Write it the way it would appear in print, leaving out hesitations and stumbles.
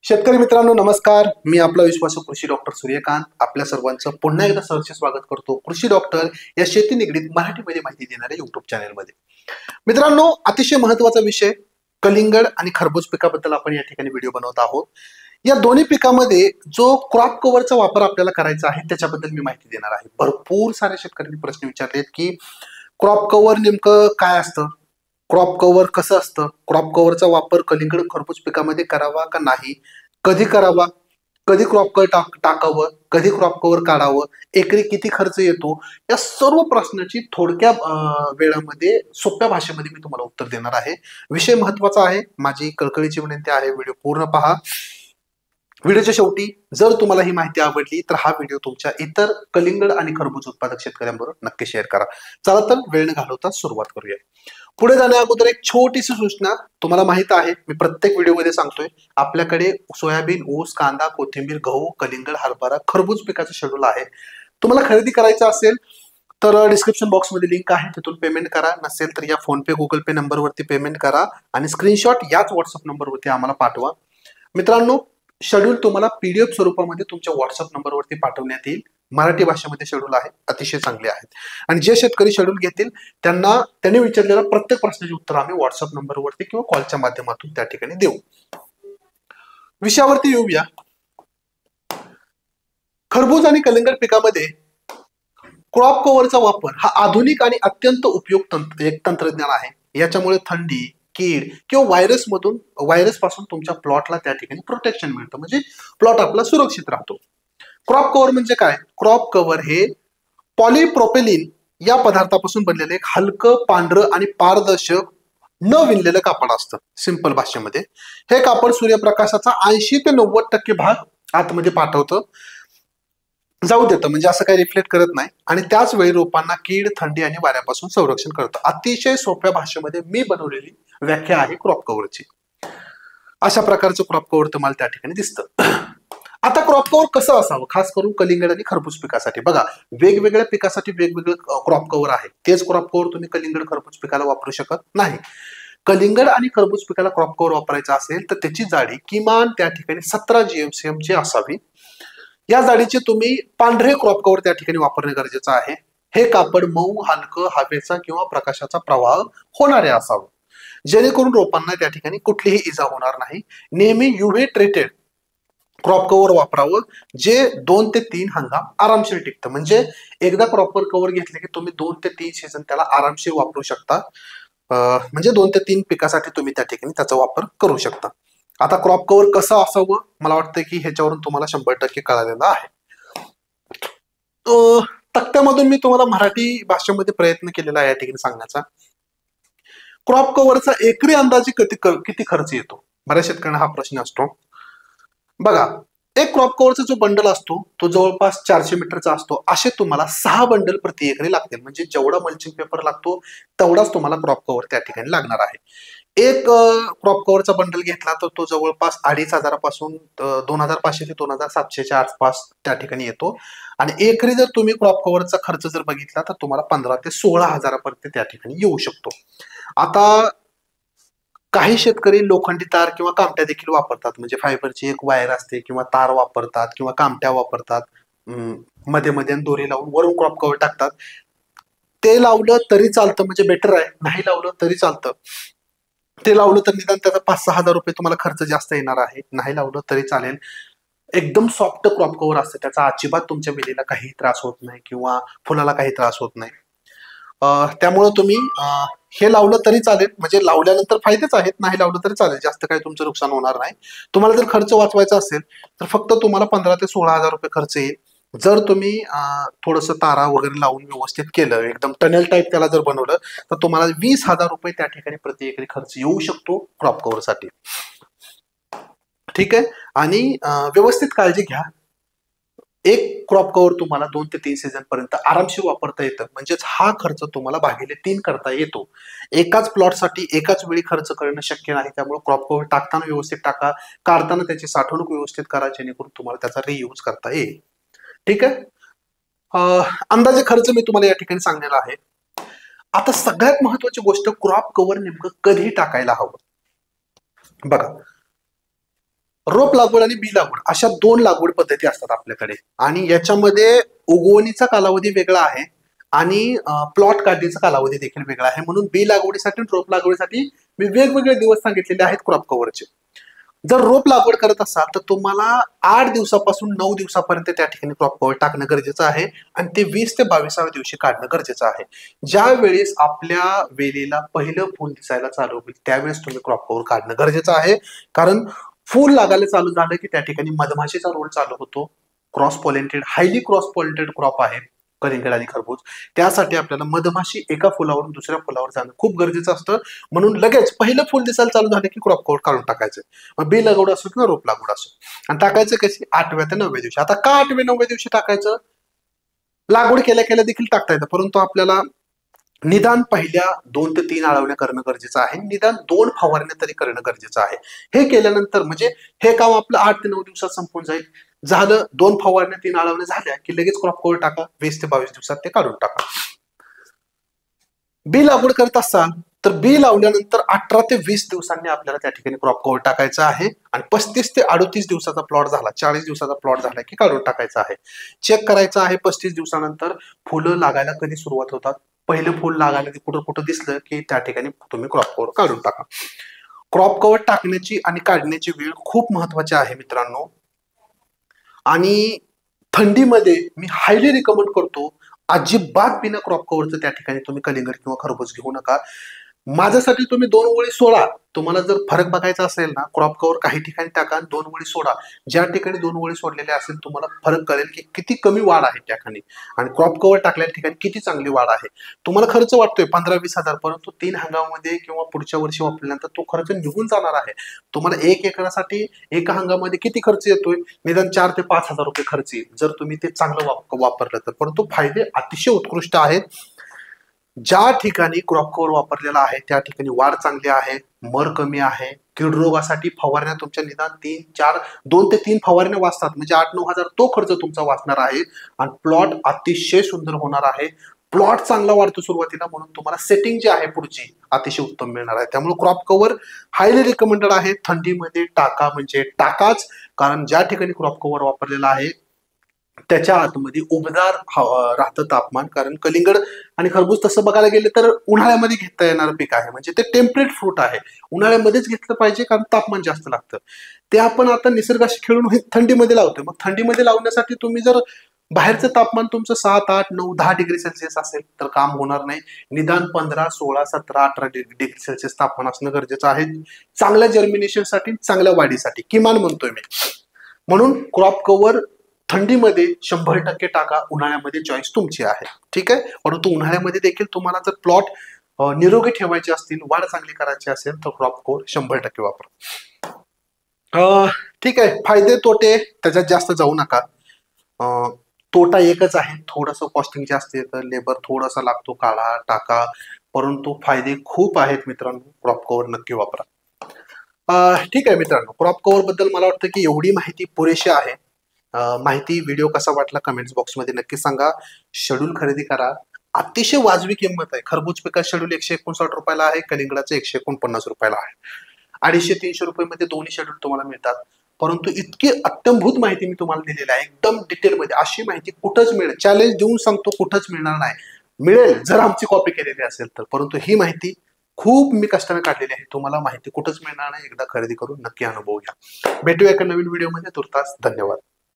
शेतकरी मित्रांनो नमस्कार. मी आपला विश्वासू कृषी डॉक्टर सूर्यकांत आपल्या सर्वांचं पुन्हा एकदा सहर्ष स्वागत करतो कृषी डॉक्टर या शेती निगडीत मराठीमध्ये माहिती देणाऱ्या युट्यूब चॅनलमध्ये. मित्रांनो, अतिशय महत्त्वाचा विषय कलिंगड आणि खरबूज पिकाबद्दल आपण या ठिकाणी व्हिडिओ बनवत आहोत. या दोन्ही पिकामध्ये जो क्रॉप कव्हरचा वापर आपल्याला करायचा आहे त्याच्याबद्दल मी माहिती देणार आहे. भरपूर सारे शेतकऱ्यांनी प्रश्न विचारलेत की क्रॉप कव्हर नेमकं काय असतं, क्रॉप कव्हर कसं असतं, क्रॉप कव्हरचा वापर कलिंगड खरबूज पिकामध्ये करावा का नाही, कधी करावा, कधी क्रॉप कव्हर टाकावं, कधी क्रॉप कव्हर काढावं, एकरी किती खर्च येतो, या सर्व प्रश्नाची थोडक्या वेळामध्ये सोप्या भाषेमध्ये मी तुम्हाला उत्तर देणार आहे. विषय महत्वाचा आहे. माझी कळकळीची विनंती आहे, व्हिडिओ पूर्ण पहा. व्हिडिओच्या शेवटी जर तुम्हाला ही माहिती आवडली तर हा व्हिडिओ तुमच्या इतर कलिंगड आणि खरबूज उत्पादक शेतकऱ्यांबरोबर नक्की शेअर करा. चला तर वेळ न घालवता सुरुवात करूया. पुढे जाण्या अगोदर एक छोटीशी सूचना. तुम्हाला माहित आहे मी प्रत्येक व्हिडिओमध्ये सांगतोय आपल्याकडे सोयाबीन, ऊस, कांदा, कोथिंबीर, गहू, कलिंगड, हरभरा, खरबूज पिकाचं शेड्यूल आहे. तुम्हाला खरेदी करायचं असेल तर डिस्क्रिप्शन बॉक्समध्ये लिंक आहे, तिथून पेमेंट करा. नसेल तर या फोन पे, गुगल पे नंबरवरती पेमेंट करा आणि स्क्रीनशॉट याच व्हॉट्सअप नंबरवरती आम्हाला पाठवा. मित्रांनो, शेड्यूल तुम्हाला पीडीएफ स्वरूपामध्ये तुमच्या व्हॉट्सअप नंबरवरती पाठवण्यात येईल. मराठी भाषेमध्ये शेड्यूल आहे, अतिशय चांगले आहेत. आणि जे शेतकरी शेड्यूल घेतील त्यांनी विचारलेल्या प्रत्येक प्रश्नाची उत्तर आम्ही व्हॉट्सअप नंबरवरती किंवा कॉलच्या माध्यमातून त्या ठिकाणी देऊ. विषयावरती येऊया. खरबूज आणि कलिंगड पिकामध्ये क्रॉप कव्हरचा वापर हा आधुनिक आणि अत्यंत उपयुक्त एक तंत्रज्ञान आहे. याच्यामुळे थंडी, कीड किंवा व्हायरस पासून तुमच्या प्लॉटला त्या ठिकाणी प्रोटेक्शन मिळतं, म्हणजे प्लॉट आपला सुरक्षित राहतो. क्रॉप कव्हर म्हणजे काय? क्रॉप कव्हर हे पॉलीप्रोपेलिन या पदार्थापासून बनलेले एक हलकं, पांढरं आणि पारदर्शक न विणलेलं कापड असतं. सिंपल भाषेमध्ये हे कापड सूर्यप्रकाशाचा 80 ते 90% भाग आतमध्ये पाठवतं, जाऊ देतं, म्हणजे असं काही रिफ्लेक्ट करत नाही आणि त्याच वेळी रोपांना कीड, थंडी आणि वाऱ्यापासून संरक्षण करतं. अतिशय सोप्या भाषेमध्ये मी बनवलेली व्याख्या आहे क्रॉप कव्हरची. अशा प्रकारचं क्रॉप कव्हर तुम्हाला त्या ठिकाणी दिसतं. आता क्रॉप कव्हर कसं असावं, खास करून कलिंगड आणि खरबूज पिकासाठी. बघा, वेगवेगळ्या पिकासाठी वेगवेगळं क्रॉप कव्हर आहे. तेच क्रॉप कव्हर तुम्ही कलिंगड, खरबूज पिकाला वापरू शकत नाही. कलिंगड आणि खरबूज पिकाला क्रॉप कव्हर वापरायचं असेल तर त्याची जाडी किमान त्या ठिकाणी 17 GMCM ची असावी. या जाडीचे तुम्ही पांढरे क्रॉप कव्हर त्या ठिकाणी वापरणे गरजेचं आहे. हे कापड मऊ, हलकं, हवेचा किंवा प्रकाशाचा प्रवाह होणारे असावं, जेणेकरून रोपांना त्या ठिकाणी कुठलीही इजा होणार नाही. नेहमी UV ट्रीटेड क्रॉप कव्हर वापरावं, जे 2 ते 3 हंगाम आरामशीर टिकतं. म्हणजे एकदा क्रॉप कव्हर घेतले की तुम्ही 2 ते 3 सीझन त्याला आरामशीर वापरू शकता. म्हणजे 2 ते 3 पिकासाठी तुम्ही त्या ठिकाणी त्याचा वापर करू शकता. आता क्रॉप कव्हर कसं असावं, मला वाटतं की ह्याच्यावरून तुम्हाला 100% कळालेलं आहे. तक्त्यामधून मी तुम्हाला मराठी भाषेमध्ये प्रयत्न केलेला आहे या ठिकाणी सांगण्याचा. क्रॉप कव्हरचा एकरी अंदाजे किती खर्च येतो, बऱ्याच शेतकऱ्यांना हा प्रश्न असतो. बघा, एक क्रॉप कव्हरचा जो बंडल असतो तो जवळपास 400 मीटरचा असतो. असे तुम्हाला 6 बंडल प्रति एकरी लागतील. म्हणजे जेवढा मल्चिंग पेपर लागतो तेवढाच तुम्हाला क्रॉप कव्हर त्या ठिकाणी लागणार आहे. एक क्रॉप कव्हरचा बंडल घेतला तर तो जवळपास 2500 पासून 2500 ते 2700च्या आसपास त्या ठिकाणी येतो. आणि एकरी जर तुम्ही क्रॉप कव्हरचा खर्च जर बघितला तर तुम्हाला 15 ते 16,000 पर्यंत त्या ठिकाणी येऊ शकतो. आता काही शेतकरी लोखंडी तार किंवा कामट्या देखील वापरतात, म्हणजे फायबरची एक वायर असते किंवा तार वापरतात किंवा कामट्या वापरतात. मध्ये मध्ये दोरी लावून वरून क्रॉप कव्हर टाकतात. ते लावलं तरी चालतं, म्हणजे बेटर आहे. नाही लावलं तरी चालतं. ते लावलं तर निदान त्याचा 5-6 हजार रुपये तुम्हाला खर्च जास्त येणार आहे. नाही लावलं तरी चालेल. एकदम सॉफ्ट क्रॉप कव्हर असतं, त्याचा अजिबात तुमच्या वेलीला काही त्रास होत नाही किंवा फुलाला काही त्रास होत नाही. त्यामुळे तुम्ही हे लावलं तरी चालेल, म्हणजे लावल्यानंतर फायदेच आहेत. नाही लावलं तरी चालेल, जास्त काही तुमचं नुकसान होणार नाही. तुम्हाला जर खर्च वाचवायचा असेल तर फक्त तुम्हाला 15 ते 16,000 रुपये खर्च येईल. जर तुम्ही थोडंसं तारा वगैरे लावून व्यवस्थित केलं, एकदम टनेल टाईप त्याला जर बनवलं तर तुम्हाला 20,000 रुपये त्या ठिकाणी प्रति एकरी खर्च येऊ शकतो क्रॉप कव्हरसाठी. ठीक आहे. आणि व्यवस्थित काळजी घ्या. एक क्रॉप कव्हर तुम्हाला 2 ते 3 सीझन पर्यंत आरामशीर वापरता येतं. म्हणजेच हा खर्च तुम्हाला भागिले 3 करता येतो. एकाच प्लॉटसाठी एकाच वेळी खर्च करणं शक्य नाही. त्यामुळे क्रॉप कव्हर टाकताना व्यवस्थित टाका, काढताना त्याची साठवणूक व्यवस्थित करा, जेणेकरून तुम्हाला त्याचा रियूज करता येईल. ठीक आहे. अंदाजे खर्च मी तुम्हाला या ठिकाणी सांगलेला आहे. आता सगळ्यात महत्वाची गोष्ट, क्रॉप कव्हर नेमकं कधी टाकायला हवं. बघा, रोप लागवड आणि बी लागवड अशा दोन लागवड पद्धती असतात आपल्याकडे, आणि याच्यामध्ये उगवणीचा कालावधी वेगळा आहे आणि प्लॉट काढणीचा कालावधी देखील वेगळा आहे. म्हणून बी लागवडीसाठी आणि रोप लागवडीसाठी मी वेगवेगळे दिवस सांगितलेले आहेत क्रॉप कव्हरचे. जर रोप लागवड करत असाल तर तुम्हाला 8 दिवसापासून 9 दिवसापर्यंत त्या ठिकाणी क्रॉप कव्हर टाकणं गरजेचं आहे आणि ते 20 ते 22व्या दिवशी काढणं गरजेचं आहे. ज्या वेळेस आपल्या वेलीला पहिलं फुल दिसायला चालू होईल त्यावेळेस तुम्ही क्रॉप कव्हर काढणं गरजेचं आहे. कारण फुल लागायला चालू झालं की त्या ठिकाणी मधमाशीचा रोल चालू होतो. Cross pollinated, highly cross pollinated crop आहे कलिंगड आणि खरबूज. त्यासाठी आपल्याला मधमाशी एका फुलावरून दुसऱ्या फुलावर जाणं खूप गरजेचं असतं. म्हणून लगेच पहिलं फुल दिसायला चालू झालं की क्रॉप कव्हर काढून टाकायचं. मग बी लागवड असो किंवा रोप लागवड असो, आणि टाकायचं कशी 8व्या ते 9व्या दिवशी. आता का 8व्या 9व्या दिवशी टाकायचं? लागवड केल्या केल्या देखील टाकता येतं, परंतु आपल्याला निदान पहिल्या 2 ते 3 आळवण्या करणं गरजेचं आहे. निदान 2 फवारण्या तरी करणं गरजेचं आहे. हे केल्यानंतर म्हणजे हे काम आपलं 8 ते 9 दिवसात संपून जाईल. झालं 2 फवारण्या 3 आळवण्या झाल्या की लगेच क्रॉप कव्हर टाका. 20 ते 22 दिवसात ते काढून टाका. बी लागवड करत असाल तर बी लावल्यानंतर 18 ते 20 दिवसांनी आपल्याला त्या ठिकाणी क्रॉप कव्हर टाकायचं आहे आणि 35 ते 38 दिवसाचा प्लॉट झाला, 40 दिवसाचा प्लॉट झाला की काढून टाकायचा आहे. चेक करायचं आहे 35 दिवसानंतर फुलं लागायला कधी सुरुवात होतात. पहिलं फुल लागायला कुठं कुठं दिसलं की त्या ठिकाणी तुम्ही क्रॉप कव्हर काढून टाका. क्रॉप कव्हर टाकण्याची आणि काढण्याची वेळ खूप महत्वाची आहे मित्रांनो. आणि थंडीमध्ये मी हायली रिकमेंड करतो, अजिबात बिना क्रॉप कव्हरचं त्या ठिकाणी तुम्ही कलिंगड किंवा खरबूज घेऊ नका. माझ्यासाठी तुम्ही 2 ओळी सोडा. तुम्हाला जर फरक बघायचा असेल ना, क्रॉप कव्हर काही ठिकाणी टाका, 2 ओळी सोडा. ज्या ठिकाणी 2 ओळी सोडलेल्या असेल तुम्हाला फरक कळेल की किती कमी वाढ आहे त्या ठिकाणी आणि क्रॉप कव्हर टाकलेल्या ठिकाणी किती चांगली वाढ आहे. तुम्हाला खर्च वाटतोय 15-20 हजार, परंतु 3 हंगामामध्ये किंवा पुढच्या वर्षी वापरल्यानंतर तो खर्च निघून जाणार आहे. तुम्हाला 1 एकरासाठी एका हंगामामध्ये किती खर्च येतोय? निदान 4 ते 5 हजार रुपये खर्च येईल जर तुम्ही ते चांगलं वापरलं तर. परंतु फायदे अतिशय उत्कृष्ट आहेत. ज्या ठिकाणी क्रॉप कव्हर वापरलेला आहे त्या ठिकाणी वाढ चांगली आहे, मर कमी आहे. कीड रोगासाठी फवारण्या तुमच्या निदान 2 ते 3 फवारण्या वाचतात, म्हणजे 8-9 हजार तो खर्च तुमचा वाचणार आहे आणि प्लॉट अतिशय सुंदर होणार आहे. प्लॉट चांगला वाढतो सुरुवातीला, म्हणून तुम्हाला सेटिंग जी आहे पुढची अतिशय उत्तम मिळणार आहे. त्यामुळे क्रॉप कव्हर हायली रिकमेंडेड आहे. थंडीमध्ये टाका म्हणजे टाकाच, कारण ज्या ठिकाणी क्रॉप कव्हर वापरलेला आहे त्याच्या आतमध्ये उबदार राहतं तापमान. कारण कलिंगड आणि खरबूज तसं बघायला गेले तर उन्हाळ्यामध्ये घेता येणारं पीक आहे, म्हणजे ते टेम्परेट फ्रूट आहे. उन्हाळ्यामध्येच घेतलं पाहिजे कारण तापमान जास्त लागतं. ते आपण आता निसर्गाशी खेळून थंडीमध्ये लावतोय. मग थंडीमध्ये लावण्यासाठी तुम्ही जर बाहेरचं तापमान तुमचं 7, 8, 9, 10 डिग्री सेल्सिअस असेल तर काम होणार नाही. निदान 15, 16, 17, 18 डिग्री सेल्सिअस तापमान असणं गरजेचं आहे चांगल्या जर्मिनेशनसाठी, चांगल्या वाढीसाठी किमान म्हणतोय मी. म्हणून क्रॉप कव्हर थंडीमध्ये 100% टाका, उन्हाळ्यामध्ये चॉईस तुमची आहे. ठीक आहे. परंतु उन्हाळ्यामध्ये देखील तुम्हाला जर प्लॉट निरोगी ठेवायचे असतील, वाढ चांगली करायची असेल तर क्रॉप कव्हर 100% वापरा. ठीक आहे. फायदे तोटे त्याच्यात जास्त जाऊ नका. तोटा एकच आहे, थोडस कॉस्टिंग जास्त येतं, लेबर थोडासा लागतो, काढा टाका. परंतु फायदे खूप आहेत मित्रांनो. क्रॉप कव्हर नक्की वापरा. ठीक आहे मित्रांनो, क्रॉप कव्हर बद्दल मला वाटतं की एवढी माहिती पुरेशी आहे. माहिती व्हिडिओ कसा वाटला कमेंट्स बॉक्समध्ये नक्की सांगा. शेड्यूल खरेदी करा, अतिशय वाजवी किंमत आहे. खरबूज पिकाचं शेड्यूल 159 रुपयाला आहे, कलिंगडाचं 149 रुपयाला आहे. 250-300 रुपये मध्ये दोन्ही शेड्यूल तुम्हाला मिळतात. परंतु इतकी अत्यंभूत माहिती मी तुम्हाला दिलेली आहे, एकदम डिटेलमध्ये. अशी माहिती कुठंच मिळेल, चॅलेंज देऊन सांगतो, कुठंच मिळणार नाही. मिळेल जर आमची कॉपी केलेली असेल तर, परंतु ही माहिती खूप मी कष्टाने काढलेली आहे. तुम्हाला माहिती कुठंच मिळणार नाही. एकदा खरेदी करून नक्की अनुभव घ्या. भेटूया एका नवीन व्हिडिओमध्ये. तुर्तास धन्यवाद.